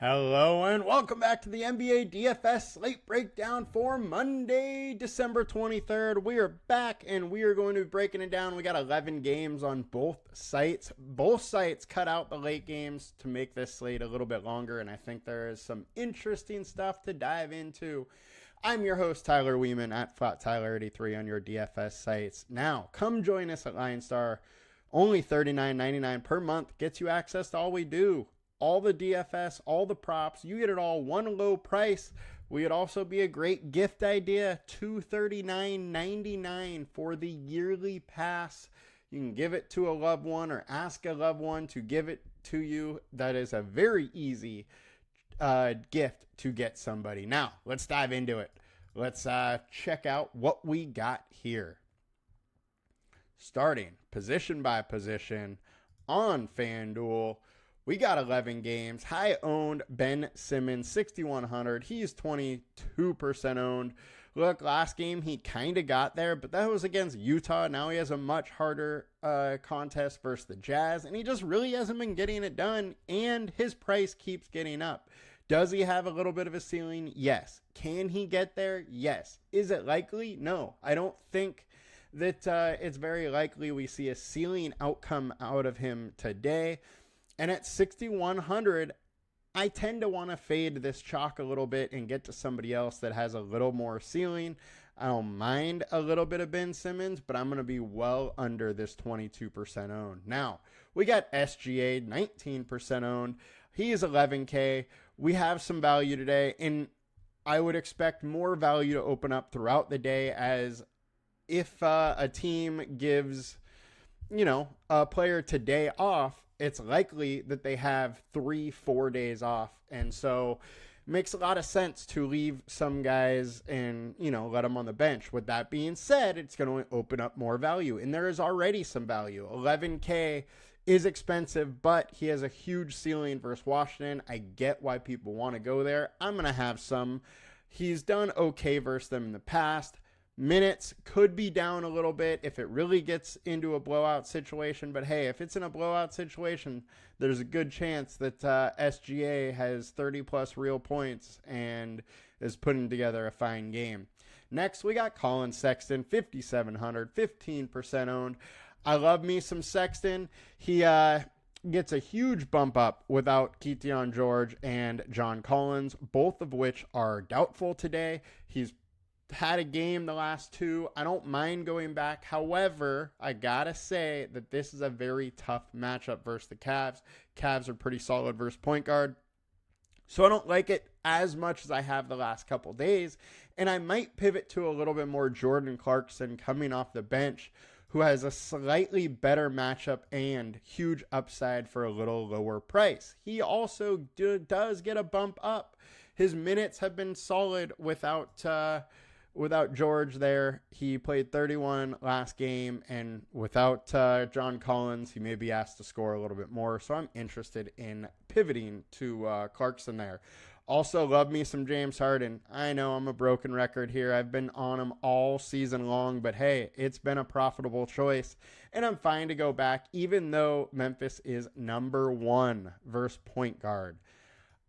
Hello and welcome back to the NBA DFS Slate Breakdown for Monday, December 23rd. We are back and we are going to be breaking it down. We got 11 games on both sites. Both sites cut out the late games to make this slate a little bit longer, and I think there is some interesting stuff to dive into. I'm your host, Tyler Wiemann at FlatTyler83 on your DFS sites. Now, come join us at LionStar. Only $39.99 per month gets you access to all we do. All the DFS, all the props, you get it all one low price. We would also be a great gift idea, $239.99 for the yearly pass. You can give it to a loved one or ask a loved one to give it to you. That is a very easy gift to get somebody. Now, let's dive into it. Let's check out what we got here. Starting position by position on FanDuel. We got 11 games. High owned Ben Simmons, 6,100. He's 22% owned. Look, last game he kind of got there, but that was against Utah. Now he has a much harder contest versus the Jazz, and he just really hasn't been getting it done, and his price keeps getting up. Does he have a little bit of a ceiling? Yes. Can he get there? Yes. Is it likely? No. I don't think that it's very likely we see a ceiling outcome out of him today. And at 6,100, I tend to want to fade this chalk a little bit and get to somebody else that has a little more ceiling. I don't mind a little bit of Ben Simmons, but I'm going to be well under this 22% owned. Now, we got SGA, 19% owned. He is 11K. We have some value today, and I would expect more value to open up throughout the day, as if a team gives, a player today off, it's likely that they have 3-4 days off. And so it makes a lot of sense to leave some guys and, let them on the bench. With that being said, it's going to open up more value. And there is already some value. 11K is expensive, but he has a huge ceiling versus Washington. I get why people want to go there. I'm going to have some. He's done okay versus them in the past. Minutes could be down a little bit if it really gets into a blowout situation. But hey, if it's in a blowout situation, there's a good chance that SGA has 30-plus real points and is putting together a fine game. Next, we got Colin Sexton, 5,700, 15% owned. I love me some Sexton. He gets a huge bump up without Keaton George and John Collins, both of which are doubtful today. He's had a game the last two. I don't mind going back. However, I gotta say that this is a very tough matchup versus the Cavs. Cavs are pretty solid versus point guard, so I don't like it as much as I have the last couple days, and I might pivot to a little bit more Jordan Clarkson coming off the bench, who has a slightly better matchup and huge upside for a little lower price. He also does get a bump up. His minutes have been solid without George there. He played 31 last game, and without John Collins, he may be asked to score a little bit more. So I'm interested in pivoting to Clarkson there. Also, love me some James Harden. I know I'm a broken record here. I've been on him all season long, but hey, it's been a profitable choice, and I'm fine to go back, even though Memphis is number 1 versus point guard.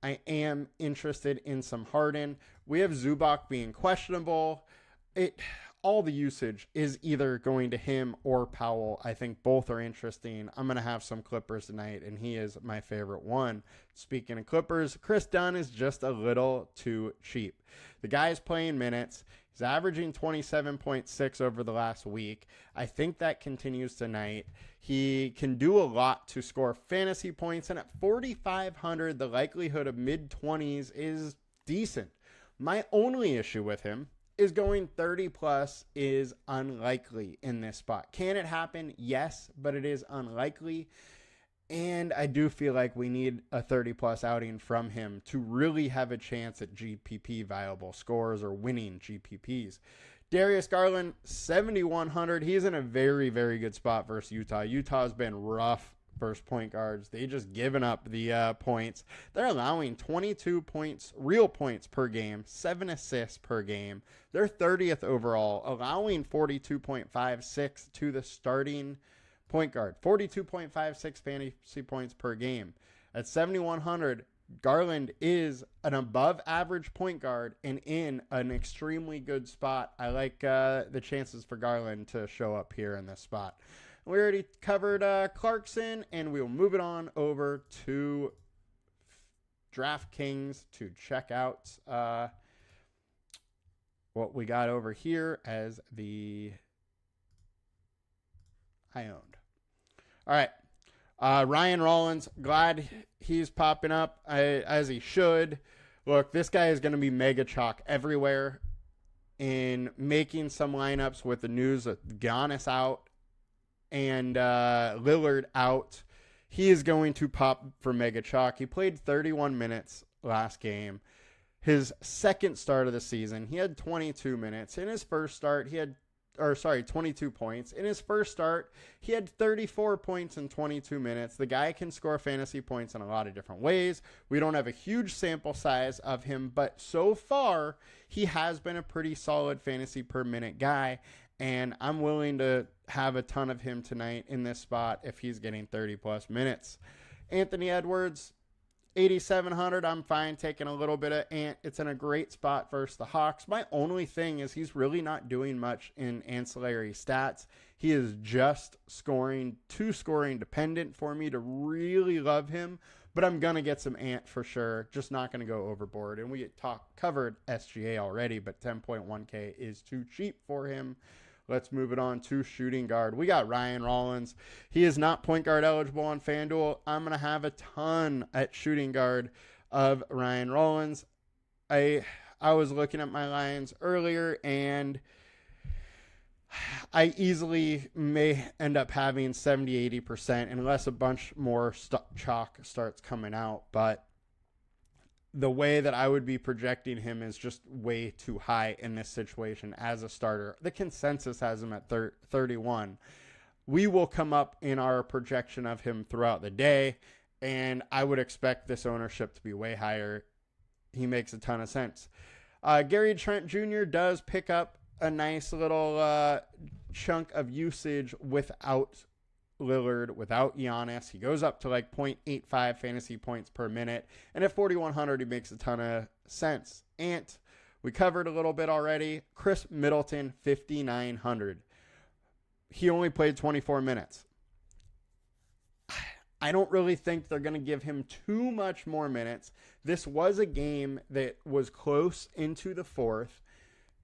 I am interested in some Harden. We have Zubac being questionable. All the usage is either going to him or Powell. I think both are interesting. I'm going to have some Clippers tonight, and he is my favorite one. Speaking of Clippers, Chris Dunn is just a little too cheap. The guy is playing minutes. He's averaging 27.6 over the last week. I think that continues tonight. He can do a lot to score fantasy points, and at 4,500, the likelihood of mid-20s is decent. My only issue with him is going 30-plus is unlikely in this spot. Can it happen? Yes, but it is unlikely. And I do feel like we need a 30-plus outing from him to really have a chance at GPP viable scores or winning GPPs. Darius Garland, 7,100. He's in a very, very good spot versus Utah. Utah's been rough versus point guards. They just given up the points. They're allowing 22 points, real points per game, 7 assists per game. They're 30th overall, allowing 42.56 to the starting point guard. 42.56 fantasy points per game. At 7,100, Garland is an above average point guard and in an extremely good spot. I like the chances for Garland to show up here in this spot. We already covered Clarkson, and we'll move it on over to DraftKings to check out what we got over here as the high owned. All right. Ryan Rollins, glad he's popping up as he should. Look, this guy is going to be mega chalk everywhere. In making some lineups with the news that Giannis out and Lillard out, he is going to pop for mega chalk. He played 31 minutes last game. His second start of the season, he had 22 minutes. In his first start, 22 points. In his first start, he had 34 points in 22 minutes. The guy can score fantasy points in a lot of different ways. We don't have a huge sample size of him, but so far, he has been a pretty solid fantasy per minute guy, and I'm willing to have a ton of him tonight in this spot if he's getting 30-plus minutes. Anthony Edwards, 8,700, I'm fine taking a little bit of Ant. It's in a great spot versus the Hawks. My only thing is he's really not doing much in ancillary stats. He is just scoring dependent for me to really love him, but I'm going to get some Ant for sure. Just not going to go overboard. And we covered SGA already, but 10.1K is too cheap for him. Let's move it on to shooting guard. We got Ryan Rollins. He is not point guard eligible on FanDuel. I'm going to have a ton at shooting guard of Ryan Rollins. I was looking at my lines earlier, and I easily may end up having 70-80% unless a bunch more chalk starts coming out. But the way that I would be projecting him is just way too high in this situation as a starter. The consensus has him at 31. We will come up in our projection of him throughout the day, and I would expect this ownership to be way higher. He makes a ton of sense. Gary Trent Jr. does pick up a nice little chunk of usage without Lillard, without Giannis. He goes up to like 0.85 fantasy points per minute, and at 4,100 he makes a ton of sense. Ant, we covered a little bit already. Chris Middleton, 5,900. He only played 24 minutes. I don't really think they're going to give him too much more minutes. This was a game that was close into the fourth.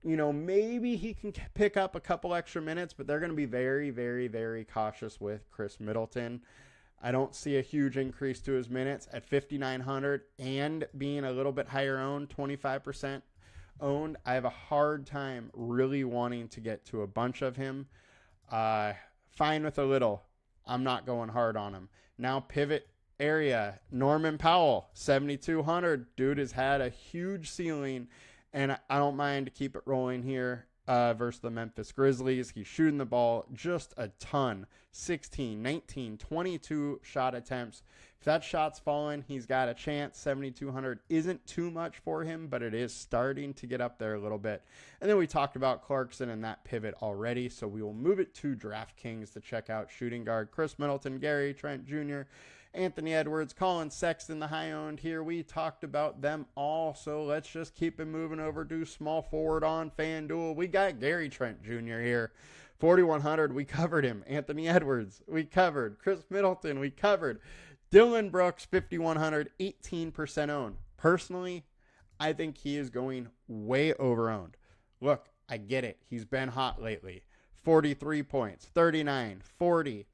You know, maybe he can pick up a couple extra minutes, but they're going to be very, very, very cautious with Chris Middleton. I don't see a huge increase to his minutes at 5,900 and being a little bit higher owned, 25% owned. I have a hard time really wanting to get to a bunch of him. Fine with a little. I'm not going hard on him. Now pivot area, Norman Powell, 7,200. Dude has had a huge ceiling, and I don't mind to keep it rolling here versus the Memphis Grizzlies. He's shooting the ball just a ton. 16, 19, 22 shot attempts. If that shot's falling, he's got a chance. 7,200 isn't too much for him, but it is starting to get up there a little bit. And then we talked about Clarkson and that pivot already, so we will move it to DraftKings to check out shooting guard Chris Middleton, Gary Trent Jr., Anthony Edwards, Colin Sexton, the high-owned here. We talked about them all, so let's just keep it moving over to small forward on FanDuel. We got Gary Trent Jr. here. 4,100, we covered him. Anthony Edwards, we covered. Chris Middleton, we covered. Dylan Brooks, 5,100, 18% owned. Personally, I think he is going way over-owned. Look, I get it. He's been hot lately. 43 points, 39, 40.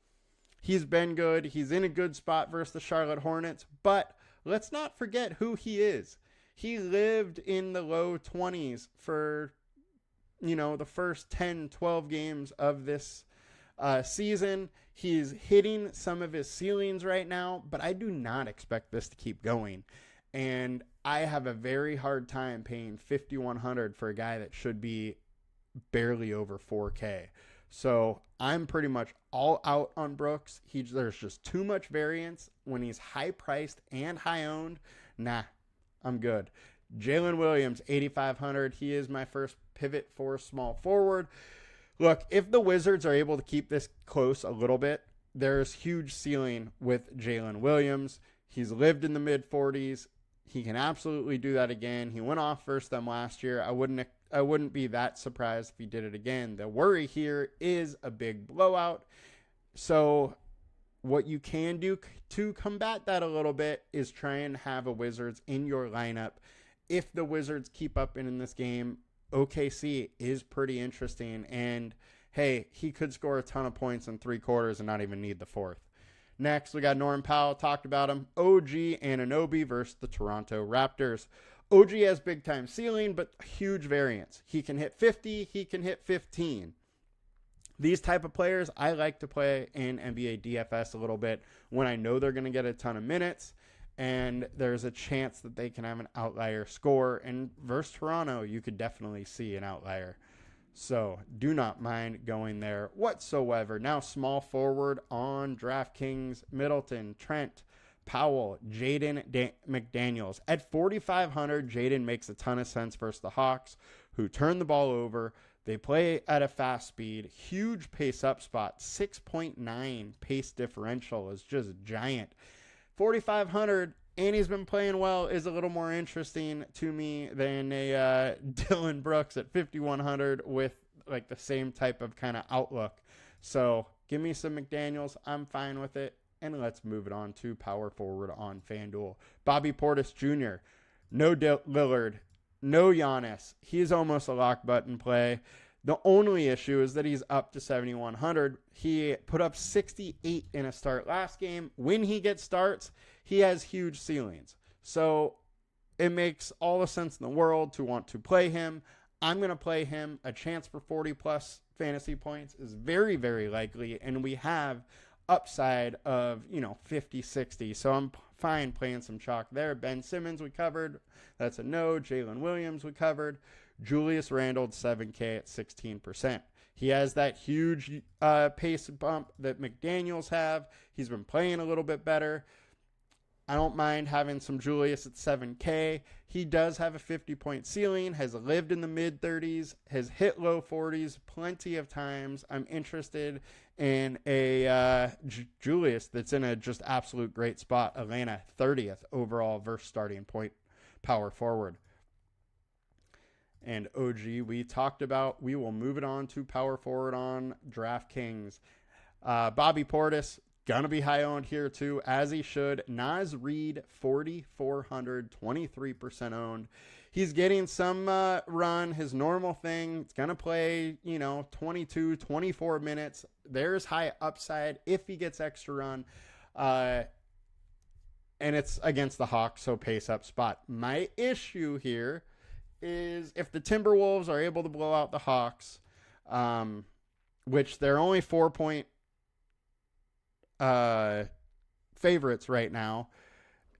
He's been good. He's in a good spot versus the Charlotte Hornets. But let's not forget who he is. He lived in the low 20s for, the first 10, 12 games of this season. He's hitting some of his ceilings right now, but I do not expect this to keep going. And I have a very hard time paying $5,100 for a guy that should be barely over 4K. So I'm pretty much all out on Brooks. There's just too much variance when he's high priced and high owned. Nah, I'm good. Jalen Williams, 8,500. He is my first pivot for small forward. Look, if the Wizards are able to keep this close a little bit, there's huge ceiling with Jalen Williams. He's lived in the mid 40s. He can absolutely do that again. He went off versus them last year. I wouldn't be that surprised if he did it again. The worry here is a big blowout. So what you can do to combat that a little bit is try and have a Wizards in your lineup. If the Wizards keep up in this game, OKC is pretty interesting. And hey, he could score a ton of points in 3 quarters and not even need the 4th. Next, we got Norman Powell. Talked about him. OG Anunoby versus the Toronto Raptors. OG has big time ceiling, but huge variance. He can hit 50. He can hit 15. These type of players I like to play in NBA DFS a little bit when I know they're going to get a ton of minutes and there's a chance that they can have an outlier score. And versus Toronto, you could definitely see an outlier. So do not mind going there whatsoever. Now small forward on DraftKings: Middleton, Trent, Powell, Jaden McDaniels. At 4,500, Jaden makes a ton of sense versus the Hawks, who turn the ball over. They play at a fast speed, huge pace up spot, 6.9 pace differential is just giant. 4,500, and he's been playing well, is a little more interesting to me than a Dylan Brooks at 5,100 with like the same type of kind of outlook. So give me some McDaniels. I'm fine with it. And let's move it on to power forward on FanDuel. Bobby Portis Jr., no Lillard, no Giannis. He's almost a lock button play. The only issue is that he's up to 7,100. He put up 68 in a start last game. When he gets starts, he has huge ceilings. So it makes all the sense in the world to want to play him. I'm going to play him. A chance for 40 plus fantasy points is very, very likely. And we have upside of, 50, 60. So I'm fine playing some chalk there. Ben Simmons we covered. That's a no. Jalen Williams we covered. Julius Randle 7K at 16%. He has that huge pace bump that McDaniels have. He's been playing a little bit better. I don't mind having some Julius at 7K. He does have a 50-point ceiling, has lived in the mid-30s, has hit low 40s plenty of times. I'm interested in a Julius that's in a just absolute great spot. Atlanta, 30th overall versus starting point power forward. And OG, we talked about. We will move it on to power forward on DraftKings. Bobby Portis, going to be high owned here too, as he should. Naz Reid, 4,400, 23% owned. He's getting some run, his normal thing. It's going to play, 22, 24 minutes. There's high upside if he gets extra run. And it's against the Hawks, so pace up spot. My issue here is if the Timberwolves are able to blow out the Hawks, which they're only 4-point favorites right now.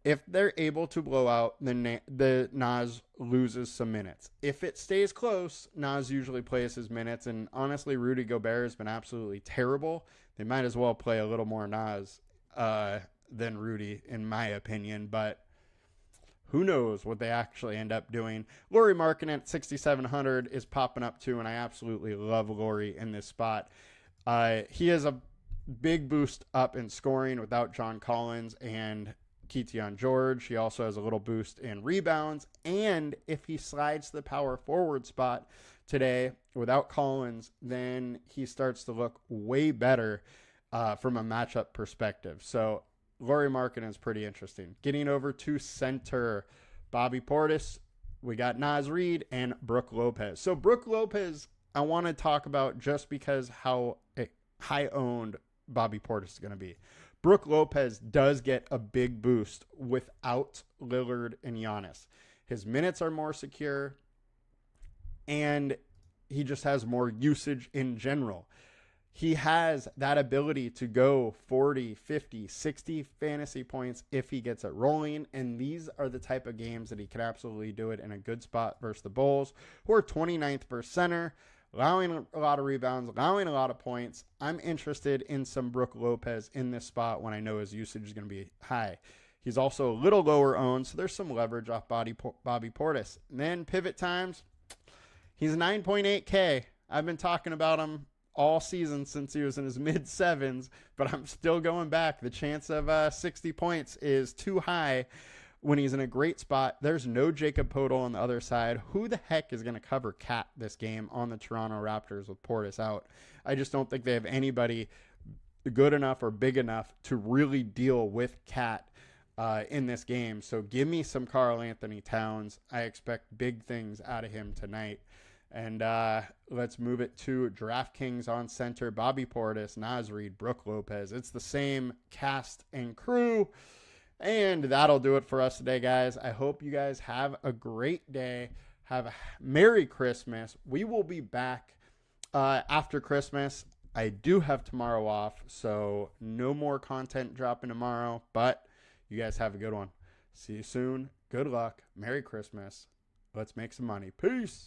If they're able to blow out, then the Naz loses some minutes. If it stays close, Naz usually plays his minutes, and honestly, Rudy Gobert has been absolutely terrible. They might as well play a little more Naz than Rudy, in my opinion, but who knows what they actually end up doing. Lauri Markkanen at 6,700 is popping up too, and I absolutely love Lauri in this spot. He has a big boost up in scoring without John Collins and Keaton George. He also has a little boost in rebounds. And if he slides to the power forward spot today without Collins, then he starts to look way better from a matchup perspective. So Lauri Markkanen is pretty interesting. Getting over to center, Bobby Portis, we got Naz Reid and Brook Lopez. So Brook Lopez, I want to talk about just because how high owned Bobby Portis is going to be. Brook Lopez does get a big boost without Lillard and Giannis. His minutes are more secure, and he just has more usage in general. He has that ability to go 40, 50, 60 fantasy points if he gets it rolling, and these are the type of games that he can absolutely do it in a good spot versus the Bulls, who are 29th for center, allowing a lot of rebounds, allowing a lot of points. I'm interested in some Brook Lopez in this spot when I know his usage is going to be high. He's also a little lower owned, so there's some leverage off Bobby Portis. And then pivot times, he's 9.8K. I've been talking about him all season since he was in his mid-7s, but I'm still going back. The chance of 60 points is too high when he's in a great spot. There's no Jacob Podol on the other side. Who the heck is going to cover Cat this game on the Toronto Raptors with Portis out? I just don't think they have anybody good enough or big enough to really deal with Cat in this game. So give me some Karl Anthony Towns. I expect big things out of him tonight. And let's move it to DraftKings on center. Bobby Portis, Naz Reid, Brook Lopez. It's the same cast and crew. And that'll do it for us today, guys. I hope you guys have a great day. Have a Merry Christmas. We will be back after Christmas. I do have tomorrow off, so no more content dropping tomorrow. But you guys have a good one. See you soon. Good luck. Merry Christmas. Let's make some money. Peace.